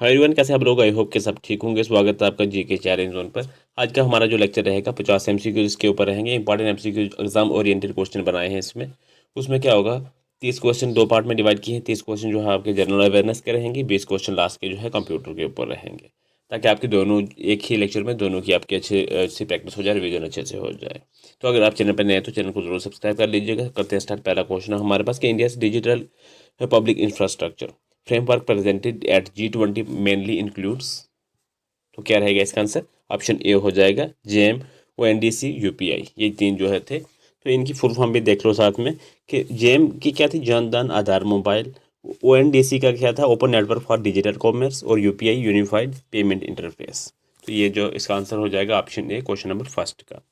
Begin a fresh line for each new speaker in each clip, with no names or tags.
Hi everyone, कैसे आप लोग? आई होप के सब ठीक होंगे। स्वागत है आपका जीके चैलेंज जोन पर। आज का हमारा जो लेक्चर रहेगा 50 एमसीक्यू इसके ऊपर रहेंगे। Important MCQ exam oriented question बनाए हैं इसमें। उसमें क्या होगा, 30 क्वेश्चन दो पार्ट में डिवाइड किए हैं। 30 क्वेश्चन जो है आपके जनरल अवेयरनेस के रहेंगे, 20 क्वेश्चन लास्ट के जो है कंप्यूटर के ऊपर रहेंगे, ताकि आपके दोनों एक ही लेक्चर में दोनों की आपकी अच्छी प्रैक्टिस हो जाए, रिविजन अच्छे से हो जाए। तो अगर आप चैनल पर नए हैं तो चैनल को जरूर सब्सक्राइब कर लीजिएगा। करते हैं स्टार्ट। पहला क्वेश्चन है हमारे पास कि India digital public infrastructure framework presented at G20 mainly includes. तो क्या रहेगा इसका आंसर? ऑप्शन ए हो जाएगा जेएम, ओएनडीसी, यूपीआई। ये तीन जो है थे। तो इनकी फुल फॉर्म भी देख लो साथ में कि जेएम की क्या थी, जनधन आधार मोबाइल। ओएनडीसी का क्या था, open network for digital commerce. और यूपीआई यूनिफाइड पेमेंट इंटरफेस। तो ये जो इसका आंसर हो जाएगा option A, question number first का।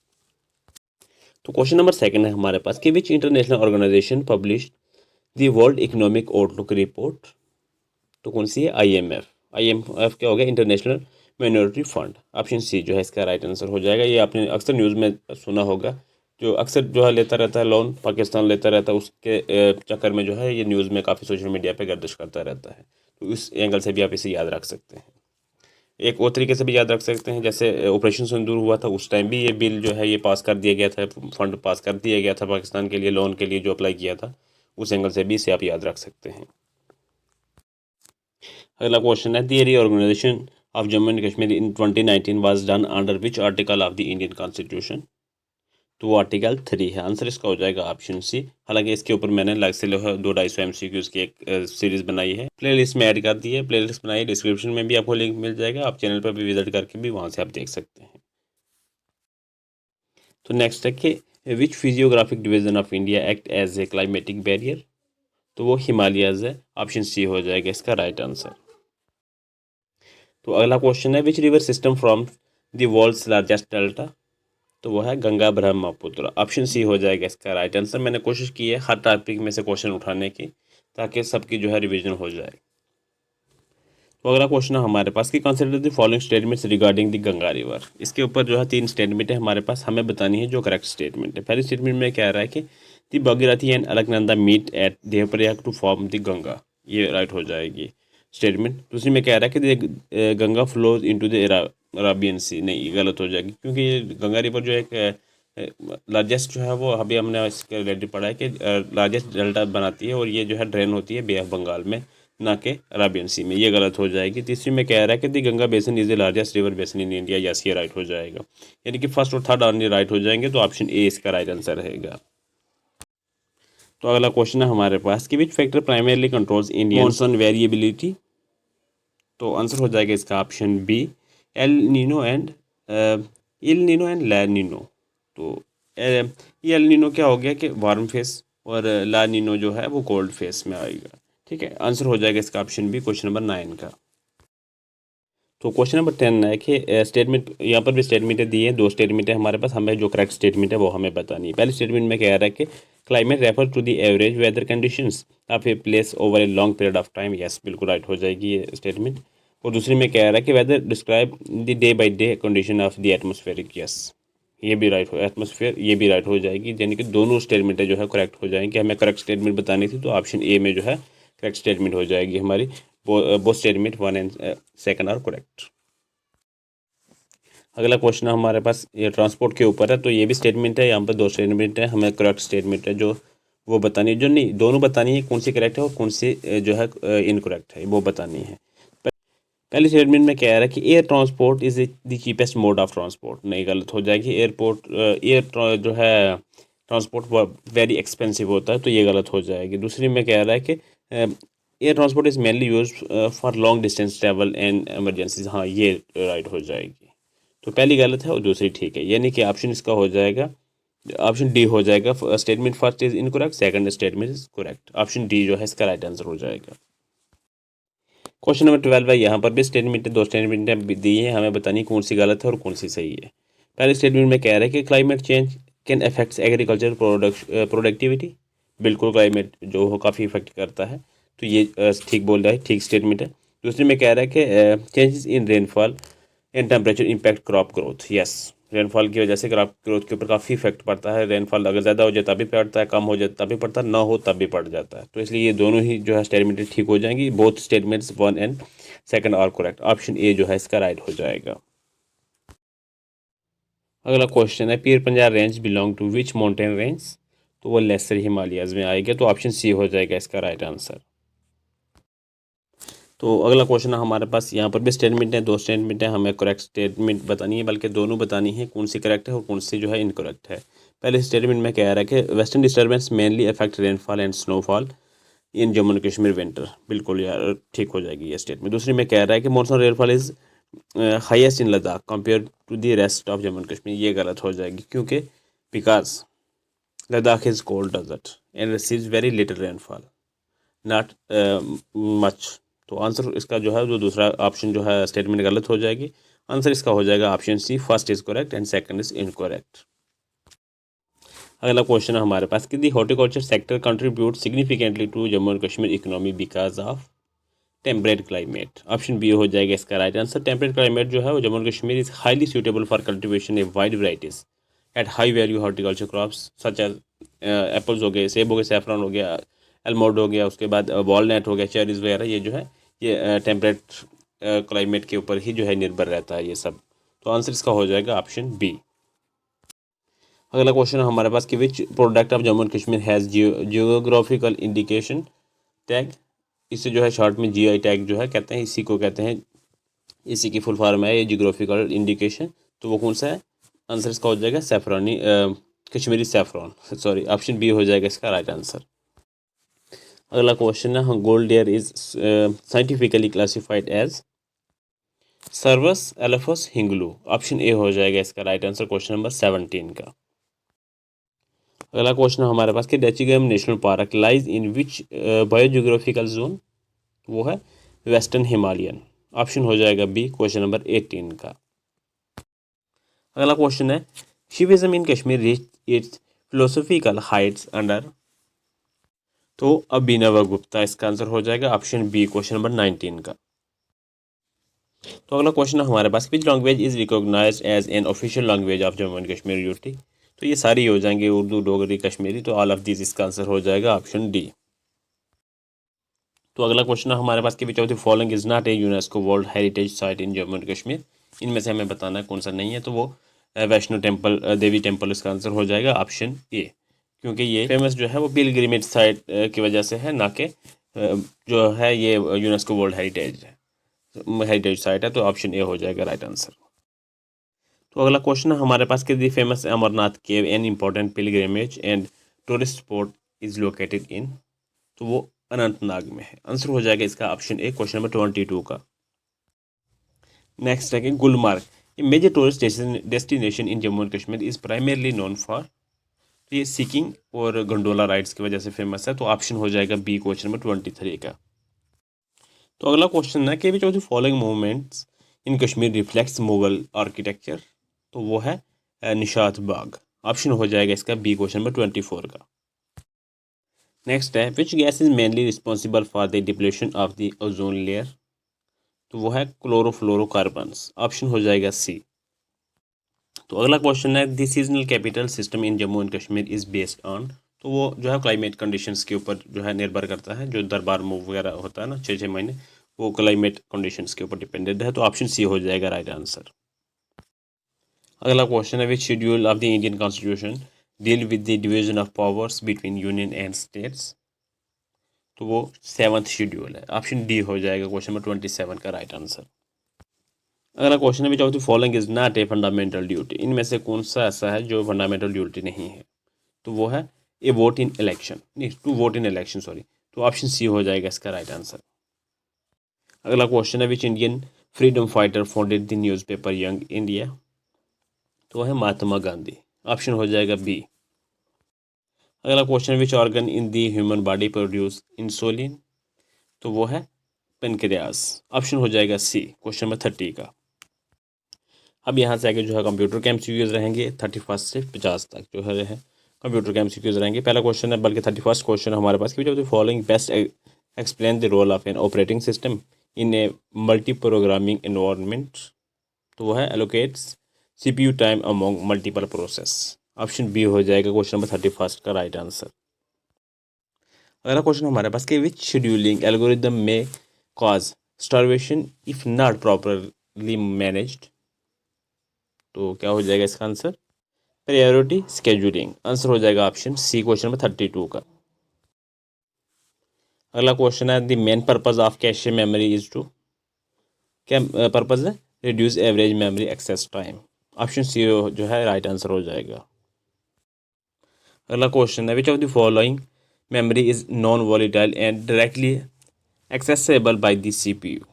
तो क्वेश्चन नंबर सेकंड है हमारे पास कि which international organisation publish the world economic outlook report. तो कौन सी है? आईएमएफ। आईएमएफ क्या हो गया? International monetary fund. Option C जो है इसका राइट आंसर हो जाएगा। ये आपने अक्सर न्यूज़ में सुना होगा। जो अक्सर जो है लेता रहता है लोन, पाकिस्तान लेता रहता है, उसके चक्कर में जो है ये न्यूज़ में काफ़ी सोशल मीडिया पे गर्दिश करता रहता है। तो इस एंगल से भी आप इसे याद रख सकते हैं। एक और तरीके से भी याद रख सकते हैं, जैसे ऑपरेशन सिंदूर हुआ था उस टाइम भी ये बिल जो है ये पास कर दिया गया था, फंड पास कर दिया गया था पाकिस्तान के लिए, लोन के लिए जो अप्लाई किया था। उस एंगल से भी इसे आप याद रख सकते हैं। अगला क्वेश्चन है, the reorganisation of Jammu and Kashmir in 2019 was done under which article of the Indian constitution. तो वो आर्टिकल 3 है। आंसर इसका हो जाएगा ऑप्शन सी। हालांकि इसके ऊपर मैंने अलग से 200-250 एमसीक्यूज की एक सीरीज बनाई है, प्ले लिस्ट में ऐड कर दी है। प्ले लिस्ट बनाई, डिस्क्रिप्शन में भी आपको लिंक मिल जाएगा। आप चैनल पर भी विजिट करके भी वहाँ से आप देख सकते हैं। तो नेक्स्ट है कि which physiographic division of India act as a climatic barrier. तो वो हिमालयाज है। ऑप्शन सी हो जाएगा इसका राइट आंसर। तो अगला क्वेश्चन है, which river system from the world's largest delta. तो वो है गंगा ब्रह्मपुत्र। ऑप्शन सी हो जाएगा इसका राइट आंसर। मैंने कोशिश की है हर टॉपिक में से क्वेश्चन उठाने की, ताकि सबकी जो है रिवीजन हो जाए। तो अगला क्वेश्चन है हमारे पास कि consider the following statements regarding the Ganga river. इसके ऊपर जो है 3 स्टेटमेंट है हमारे पास, हमें बतानी है जो करेक्ट स्टेटमेंट है। पहली स्टेटमेंट में क्या रहा है कि the Bhagirathi and Alaknanda meet at Devprayag to form the Ganga. ये राइट हो जाएगी स्टेटमेंट। दूसरी में क्या रहा है कि Ganga flows into the Arabian sea. नहीं, ये गलत हो जाएगी, क्योंकि ये गंगा रिवर जो एक लार्जेस्ट जो है वो अभी हमने इसके रिलेटेड पढ़ा है कि लार्जेस्ट डेल्टा बनाती है, और ये जो है ड्रेन होती है बे ऑफ बंगाल में, ना कि अराबियन सी में। ये गलत हो जाएगी। तीसरी में कह रहा है कि the Ganga basin is the largest river basin in India. Yes, ये राइट हो जाएगा। यानी कि फर्स्ट और थर्ड ऑनली राइट हो जाएंगे। तो ऑप्शन ए इसका राइट आंसर रहेगा। तो अगला क्वेश्चन है हमारे पास कि which factor primarily controls Indian monsoon variability. तो आंसर हो जाएगा इसका option B, El Nino and El Nino and La Nino. तो ये एल नीनो क्या हो गया कि वार्म फेस, और ला नीनो जो है वो कोल्ड फेस में आएगा। ठीक है, आंसर हो जाएगा इसका ऑप्शन बी, क्वेश्चन नंबर 9 का। तो क्वेश्चन नंबर 10 है कि स्टेटमेंट, यहाँ पर भी स्टेटमेंटें दी हैं, 2 स्टेटमेंटें हमारे पास। हमें जो करेक्ट स्टेटमेंट है वो हमें बतानी है। पहले स्टेटमेंट में कह रहा है कि climate refer to the average weather conditions of a place over a long period of time. Yes, बिल्कुल राइट हो जाएगी ये स्टेटमेंट। और दूसरी में कह रहा है कि weather describe the day by day condition of the atmospheric. Yes, ये भी राइट हो, एटमोस्फेयर, ये भी राइट हो जाएगी। यानी कि दोनों स्टेटमेंटें जो है करेक्ट हो जाएंगी। हमें करेक्ट स्टेटमेंट बतानी थी, तो ऑप्शन ए में जो है करेक्ट स्टेटमेंट हो जाएगी हमारी। वो स्टेटमेंट 1 एंड 2 आर करेक्ट। अगला क्वेश्चन हमारे पास ये ट्रांसपोर्ट के ऊपर है। तो ये भी स्टेटमेंट है, यहाँ पर 2 स्टेटमेंट है। हमें करेक्ट स्टेटमेंट है जो वो बतानी है, जो नहीं, दोनों बतानी है, कौन सी करेक्ट है और कौन सी जो है इनकरेक्ट है, वो बतानी है। पहली स्टेटमेंट में कह रहा है कि air transport is the cheapest mode of transport. नहीं, गलत हो जाएगी। एयर जो है ट्रांसपोर्ट वेरी एक्सपेंसिव होता है, तो ये गलत हो जाएगी। दूसरी में कह रहा है कि air transport is mainly use for long distance travel and emergencies. हाँ, ये राइट हो जाएगी। तो पहली गलत है और दूसरी ठीक है, यानी कि ऑप्शन इसका हो जाएगा, ऑप्शन डी हो जाएगा। Statement first is incorrect, second statement is correct. Option D जो है इसका राइट आंसर हो जाएगा। क्वेश्चन नंबर 12 है। यहाँ पर भी स्टेटमेंट, 2 स्टेटमेंट दी है, हमें बतानी कौन सी गलत है और कौन सी सही है। पहले स्टेटमेंट में कह रहा है कि climate change can affects agriculture productivity. बिल्कुल, क्लाइमेट जो हो काफ़ी इफेक्ट करता है, तो ये ठीक बोल रहा है, ठीक स्टेटमेंट है। दूसरे में कह रहा है कि changes in rainfall and temperature impact crop growth. Yes, rainfall की वजह से क्रॉप ग्रोथ के ऊपर काफ़ी इफेक्ट पड़ता है। रेनफॉल अगर ज़्यादा हो जाए तभी पड़ता है, कम हो जाए तभी पड़ता है, ना हो तब भी पड़ जाता है। तो इसलिए ये दोनों ही जो है स्टेटमेंट ठीक हो जाएंगी। Both statements 1 and second are correct, option A जो है इसका राइट हो जाएगा। अगला क्वेश्चन है Pir Panjal range belong to which mountain range, तो वो लेसर हिमालयाज में आएगा, तो ऑप्शन सी हो जाएगा इसका राइट आंसर। तो अगला क्वेश्चन हमारे पास यहाँ पर भी स्टेटमेंट है, दो स्टेटमेंट है, हमें करेक्ट स्टेटमेंट बतानी है, बल्कि दोनों बतानी है, कौन सी करेक्ट है और कौन सी जो है इनकरेक्ट है। पहले स्टेटमेंट में कह रहा है कि western disturbance mainly affect rainfall and snowfall in Jammu and Kashmir winter, बिल्कुल यार ठीक हो जाएगी ये स्टेटमेंट। दूसरी में कह रहा है कि monsoon rainfall is highest in Ladakh compare to the rest of Jammu and Kashmir, ये गलत हो जाएगी, क्योंकि because Ladakh is cold desert and receives very little rainfall, not much. तो आंसर इसका जो है जो दूसरा ऑप्शन जो है स्टेटमेंट गलत हो जाएगी। आंसर इसका हो जाएगा option C, first is correct and second is incorrect. अगला क्वेश्चन है हमारे पास कि the horticulture sector contribute significantly to Jammu and Kashmir economy because of temperate climate, option B हो जाएगा इसका राइट आंसर। टेम्परेट क्लाइमेट जो है वो Jammu and Kashmir is highly suitable for cultivation a wide varieties at high value horticulture crops such as apples हो गए, सेब हो गए, सैफरन हो गया, एलमोड हो गया, उसके बाद वॉलनट हो गया, चेरीज वगैरह, ये जो है ये टेम्परेट क्लाइमेट के ऊपर ही जो है निर्भर रहता है ये सब। तो आंसर इसका हो जाएगा ऑप्शन बी। अगला क्वेश्चन है हमारे पास कि which product of Jammu and Kashmir has geographical indication tag, इससे जो है शॉर्ट में जीआई टैग जो है कहते हैं, इसी को कहते हैं, इसी की फुल फॉर्म है ये जियोग्राफिकल इंडिकेशन। तो वो कौन सा है? आंसर इसका हो जाएगा सैफरानी Kashmiri saffron, sorry, option B हो जाएगा इसका राइट आंसर। अगला क्वेश्चन है gold deer is scientifically classified as Cervus elaphus hanglu, option A हो जाएगा इसका राइट आंसर क्वेश्चन नंबर 17 का। अगला क्वेश्चन हमारे पास कि Dachigam national park lies in which biogeographical zone, वो है वेस्टर्न हिमालयन, ऑप्शन हो जाएगा बी क्वेश्चन नंबर 18 का। अगला क्वेश्चन है Shivism in Kashmir reach its philosophical heights under, तो अभिनव गुप्ता इसका आंसर हो जाएगा ऑप्शन बी क्वेश्चन नंबर 19 का। तो अगला क्वेश्चन है हमारे पास which language is recognized as an official language of Jammu and Kashmir UT, तो ये सारी हो जाएंगे उर्दू, डोगरी, कश्मीरी, तो ऑल ऑफ दिस इसका आंसर हो जाएगा ऑप्शन डी। तो अगला क्वेश्चन है हमारे पास कि विच of the following is not a UNESCO world heritage site in Jammu and Kashmir, इनमें से हमें बताना है कौन सा नहीं है, तो वो वैष्णो टेम्पल, देवी टेम्पल इसका आंसर हो जाएगा ऑप्शन ए, क्योंकि ये फेमस जो है वो पिलग्रिमेज साइट की वजह से है, ना कि जो है ये यूनेस्को वर्ल्ड हेरिटेज साइट है, तो ऑप्शन ए हो जाएगा राइट आंसर। तो अगला क्वेश्चन है हमारे पास कि the famous Amarnath cave an important pilgrimage and tourist spot is located in, तो वो अनंतनाग में है, आंसर हो जाएगा इसका ऑप्शन ए क्वेश्चन नंबर 22 का। नेक्स्ट है कि गुलमार्ग, ये major tourist destination in Jammu and Kashmir is primarily known for, तो ये सीकिंग और गंडोला राइड्स की वजह से फेमस है, तो ऑप्शन हो जाएगा बी क्वेश्चन नंबर 23 का। तो अगला क्वेश्चन है कि विच of the following movements in Kashmir reflects Mughal architecture, तो वो है निशात बाग, ऑप्शन हो जाएगा इसका बी क्वेश्चन नंबर 24 का। नेक्स्ट है which gas is mainly responsible for the depletion of the ozone layer, तो वो है क्लोरोफ्लोरोकार्बन्स, ऑप्शन हो जाएगा सी। तो अगला क्वेश्चन है the seasonal capital system in Jammu and Kashmir is based on, तो वो जो है क्लाइमेट कंडीशंस के ऊपर जो है निर्भर करता है, जो दरबार मूव वगैरह होता है ना 6-6 महीने, वो क्लाइमेट कंडीशंस के ऊपर डिपेंडेड है, तो ऑप्शन सी हो जाएगा राइट आंसर। अगला क्वेश्चन है which schedule of the Indian constitution deal with the division of powers between union and states, तो वो 7th शेड्यूल है, ऑप्शन डी हो जाएगा क्वेश्चन नंबर 27 का राइट आंसर। अगला क्वेश्चन है which of the following is not a fundamental duty, इनमें से कौन सा ऐसा है जो फंडामेंटल ड्यूटी नहीं है, तो वो है ए वोट इन इलेक्शन, नहीं, to vote in election, sorry, तो ऑप्शन सी हो जाएगा इसका राइट आंसर। अगला क्वेश्चन है which Indian freedom fighter founded the newspaper Young India, तो है महात्मा गांधी, ऑप्शन हो जाएगा बी। अगला question which organ in the human body produce insulin, तो वो है पेनक्रियास, ऑप्शन हो जाएगा सी क्वेश्चन नंबर 30 का। अब यहाँ से आगे जो है कंप्यूटर के एमसीक्यूज रहेंगे 31 से 50 तक जो है कंप्यूटर के एमसीक्यूज रहेंगे। पहला क्वेश्चन है, बल्कि 31st क्वेश्चन हमारे पास कि जो following best explain the role of an operating system in a multi programming environment, तो वो है allocates CPU time among multiple process, option B हो जाएगा क्वेश्चन नंबर 31 का राइट आंसर। अगला क्वेश्चन हमारे पास कि विच शेड्यूलिंग एल्गोरिदम में cause starvation if not properly managed. तो क्या हो जाएगा इसका आंसर? Priority scheduling. आंसर हो जाएगा ऑप्शन सी क्वेश्चन नंबर 32 का। अगला क्वेश्चन है the main purpose of cache memory is to. क्या पर्पज है? Reduce average memory access time. Option C जो है राइट आंसर हो जाएगा। अगला क्वेश्चन है which of the following memory is non volatile and directly accessible by the CPU.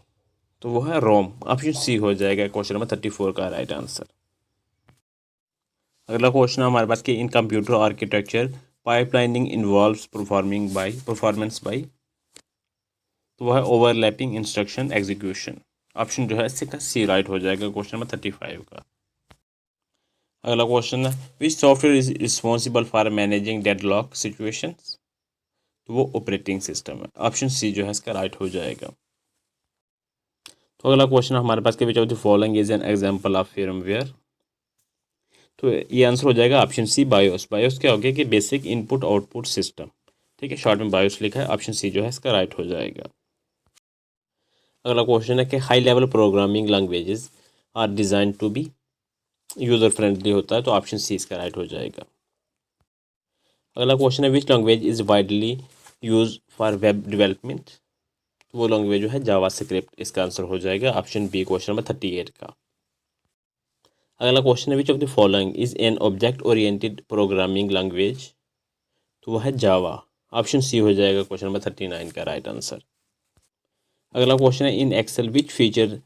तो वो है रोम। ऑप्शन सी हो जाएगा क्वेश्चन नंबर 34 का राइट आंसर। अगला क्वेश्चन है हमारे पास कि इन computer architecture pipelining involves performance by. तो वह है ओवरलैपिंग इंस्ट्रक्शन एग्जीक्यूशन। ऑप्शन जो है इसका सी राइट हो जाएगा क्वेश्चन नंबर 35 का। अगला क्वेश्चन है विच software is responsible for managing deadlock situations. तो वो ऑपरेटिंग सिस्टम है। ऑप्शन सी जो है इसका राइट हो जाएगा। तो अगला क्वेश्चन हमारे पास के विच of the following is an example of firmware. तो ये आंसर हो जाएगा ऑप्शन सी बायोस। बायोस क्या हो गया कि बेसिक इनपुट आउटपुट सिस्टम। ठीक है, शॉर्ट में बायोस लिखा है। ऑप्शन सी जो है इसका राइट हो जाएगा। अगला क्वेश्चन है कि high level programming languages are design to be. User friendly होता है। तो ऑप्शन सी इसका राइट हो जाएगा। अगला क्वेश्चन है which language is widely use for web development. तो वो लैंग्वेज जो है जावा स्क्रिप्ट। इसका आंसर हो जाएगा ऑप्शन बी क्वेश्चन नंबर 38 का। अगला क्वेश्चन है which of the following is an object oriented programming language. तो वह है जावा। ऑप्शन सी हो जाएगा क्वेश्चन नंबर 39 का राइट आंसर। अगला क्वेश्चन है in Excel which feature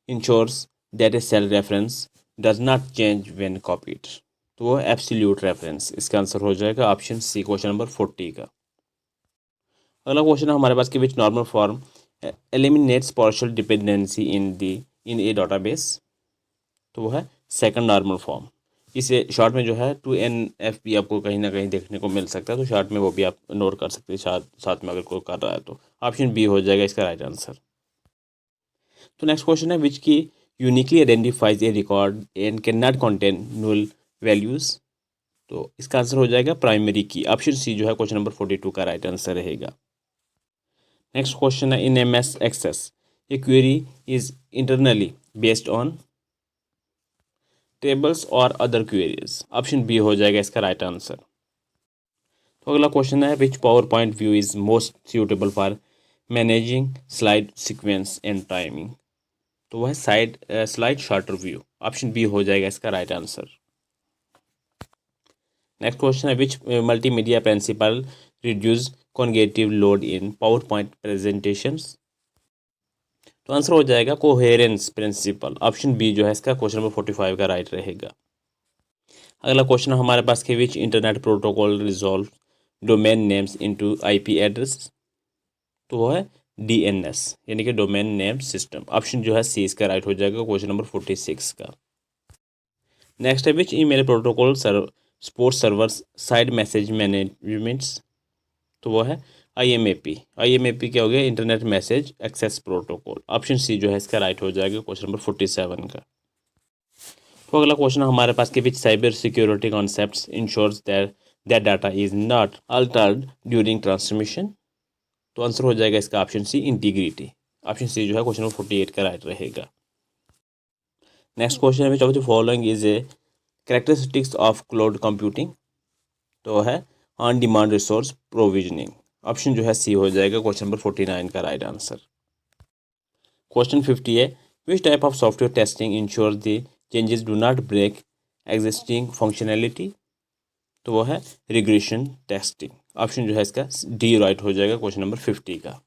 ensures that a cell reference does not change when copied. तो वो एब्सोल्यूट रेफरेंस। इसका आंसर हो जाएगा ऑप्शन सी क्वेश्चन नंबर 40 का। अगला क्वेश्चन है हमारे पास कि विच normal form eliminates partial dependency इन ए डाटाबेस। तो वो है सेकंड नॉर्मल फॉर्म। इसे शॉर्ट में जो है 2NF भी आपको कहीं ना कहीं देखने को मिल सकता है। तो शॉर्ट में वो भी आप नोट कर सकते हैं साथ में अगर कोई कर रहा है तो। ऑप्शन बी हो जाएगा इसका राइट आंसर। तो नेक्स्ट क्वेश्चन है विच की uniquely identifies A record and can not contain null values. तो इसका आंसर हो जाएगा प्राइमरी की। ऑप्शन सी जो है क्वेश्चन नंबर 42 का राइट आंसर रहेगा। नेक्स्ट क्वेश्चन है in MS access a query is internally based on tables और अदर क्वेरीज। ऑप्शन बी हो जाएगा इसका राइट आंसर। तो अगला क्वेश्चन है which PowerPoint view is most suitable for managing slide sequence and timing. तो वह है slide sorter view. Option B हो जाएगा इसका राइट आंसर। नेक्स्ट क्वेश्चन है which multimedia principle reduce cognitive load in power point presentations. तो answer हो जाएगा कोहेरेंस प्रिंसिपल। ऑप्शन बी जो है इसका क्वेश्चन नंबर 45 का राइट रहेगा। अगला क्वेश्चन हमारे पास के which internet protocol resolve domain names into IP address. तो वो है DNS यानी कि डोमेन नेम सिस्टम। ऑप्शन जो है सी इसका राइट हो जाएगा क्वेश्चन नंबर 46 का। नेक्स्ट है which email protocol support server side message managements. तो वो है IMAP। IMAP क्या हो गया? Internet message access protocol. Option C जो है इसका राइट हो जाएगा क्वेश्चन नंबर 47 का। तो अगला क्वेश्चन हमारे पास के which cyber security concepts insures that data is not altered during transmission. तो आंसर हो जाएगा इसका option C integrity. Option C जो है क्वेश्चन नंबर 48 का राइट रहेगा। नेक्स्ट क्वेश्चन है which of the following is a characteristics of cloud computing. तो है on demand resource provisioning. Option जो है सी हो जाएगा क्वेश्चन नंबर 49 का राइट आंसर। क्वेश्चन 50 है which type of software testing ensure the changes do not break existing functionality. तो वो है रिग्रेशन टेस्टिंग। ऑप्शन जो है इसका डी राइट हो जाएगा क्वेश्चन नंबर 50 का।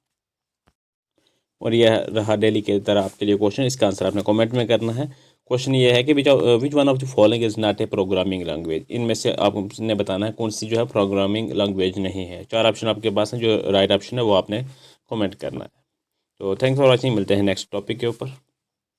और यह रहा डेली के तरह आपके लिए क्वेश्चन। इसका आंसर आपने कमेंट में करना है। क्वेश्चन ये है कि which one of the following is not a programming language. इनमें से आपने बताना है कौन सी जो है प्रोग्रामिंग लैंग्वेज नहीं है। 4 ऑप्शन आपके पास हैं, जो राइट ऑप्शन है वो आपने कमेंट करना है। तो थैंक्स फॉर वॉचिंग। मिलते हैं नेक्स्ट टॉपिक के ऊपर।